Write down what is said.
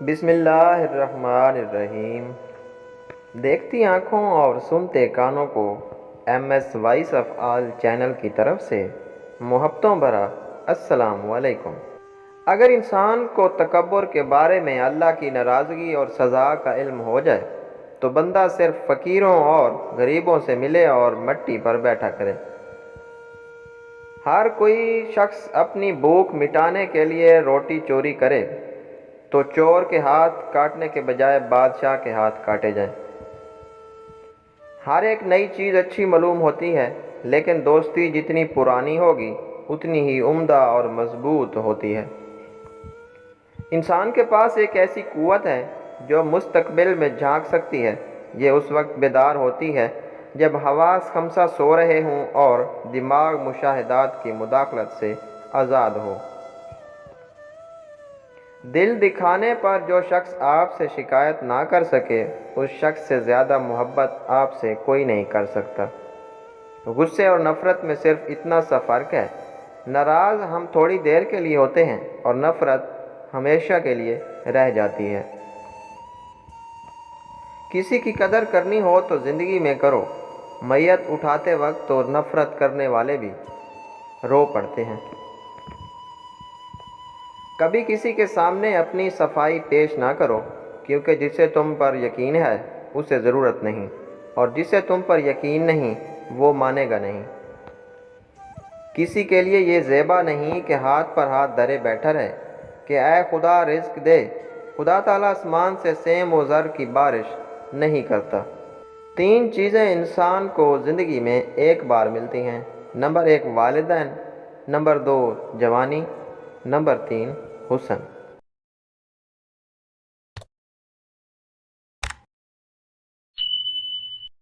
بسم اللہ الرحمن الرحیم۔ دیکھتی آنکھوں اور سنتے کانوں کو M S voice of all channel کی طرف سے محبتوں بھرا السلام علیکم۔ اگر انسان کو تکبر کے بارے میں اللہ کی ناراضگی اور سزا کا علم ہو جائے تو بندہ صرف فقیروں اور غریبوں سے ملے اور مٹی پر بیٹھا کرے۔ ہر کوئی شخص اپنی بھوک مٹانے کے لیے روٹی چوری کرے تو چور کے ہاتھ کاٹنے کے بجائے بادشاہ کے ہاتھ کاٹے جائیں۔ ہر ایک نئی چیز اچھی معلوم ہوتی ہے، لیکن دوستی جتنی پرانی ہوگی اتنی ہی عمدہ اور مضبوط ہوتی ہے۔ انسان کے پاس ایک ایسی قوت ہے جو مستقبل میں جھانک سکتی ہے۔ یہ اس وقت بیدار ہوتی ہے جب حواس خمسہ سو رہے ہوں اور دماغ مشاہدات کی مداخلت سے آزاد ہو۔ دل دکھانے پر جو شخص آپ سے شکایت نہ کر سکے، اس شخص سے زیادہ محبت آپ سے کوئی نہیں کر سکتا۔ غصے اور نفرت میں صرف اتنا سا فرق ہے، ناراض ہم تھوڑی دیر کے لیے ہوتے ہیں اور نفرت ہمیشہ کے لیے رہ جاتی ہے۔ کسی کی قدر کرنی ہو تو زندگی میں کرو۔ میت اٹھاتے وقت تو نفرت کرنے والے بھی رو پڑتے ہیں۔ کبھی کسی کے سامنے اپنی صفائی پیش نہ کرو، کیونکہ جسے تم پر یقین ہے اسے ضرورت نہیں، اور جسے تم پر یقین نہیں وہ مانے گا نہیں۔ کسی کے لیے یہ زیبا نہیں کہ ہاتھ پر ہاتھ دھرے بیٹھا رہے کہ اے خدا رزق دے۔ خدا تعالیٰ آسمان سے سیم و زر کی بارش نہیں کرتا۔ 3 چیزیں انسان کو زندگی میں ایک بار ملتی ہیں۔ نمبر 1 والدین، نمبر 2 جوانی، نمبر 3 حسن۔